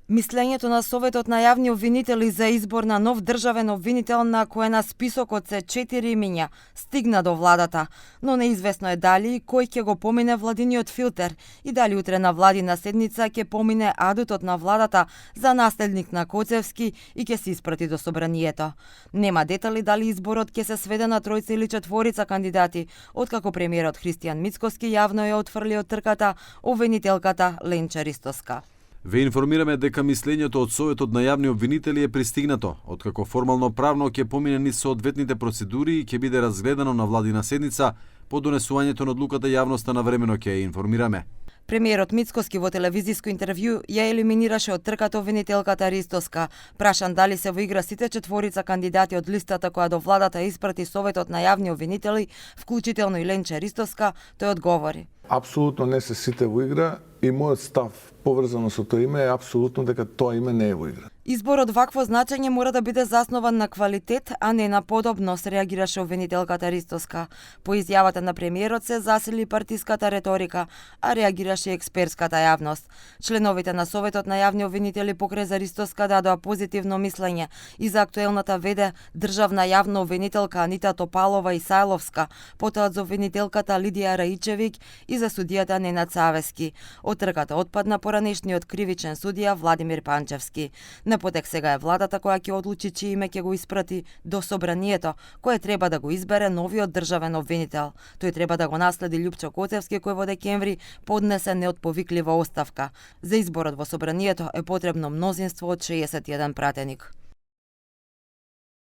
Мислењето на Советот на јавни обвинители за избор на нов државен обвинител на кој на списокот се 4 имиња стигна до владата, но неизвестно е дали и кој ќе го помине владиниот филтер и дали утре на владина седница ќе помине адутот на владата за наследник на Коцевски и ќе се испрати до собранието. Нема детали дали изборот ќе се сведе на тројца или четворица кандидати, откако премиерот Христијан Мицкоски јавно ја отфрли од трката обвинителката Ленча Ристоска. Ве информираме дека мислењето од Советот на јавни обвинители е пристигнато, откако формално правно ќе помине низ соодветните процедури и ќе биде разгледано на владина седница по донесувањето на одлуката јавноста навремено ќе ја информираме. Премиерот Мицкоски во телевизиско интервју ја елиминираше од трката обвинителката Ристоска. Прашан дали се во игра сите четворица кандидати од листата која до владата испрати Советот на јавни обвинители, вклучително и Ленча Ристоска, тој одговори: Апсолутно не се сите во игра и мојот став поврзано со тоа име е апсолутно дека тоа име не е во игра. Изборот вакво значење мора да биде заснован на квалитет, а не на подобност, реагираше обвинителката Ристоска. По изјавата на премиерот се засили партиската реторика, а реагираше експертската јавност. Членовите на Советот на јавни обвинители покрај за Ристоска дадоа позитивно мислење и за актуелната веде државна јавна обвинителка Анита Топалова Исајловска, потоа за обвинителката Лидија Раичевиќ и за судијата Ненад Савески. Од трката отпадна поранешниот кривичен судија Владимир Панчевски. На потек сега е владата која ќе одлучи чие име ќе го испрати до собранието, кое треба да го избере новиот државен обвинител. Тој треба да го наследи Љупчо Коцевски кој во декември поднесе неотповиклива оставка. За изборот во собранието е потребно мнозинство од 61 пратеник.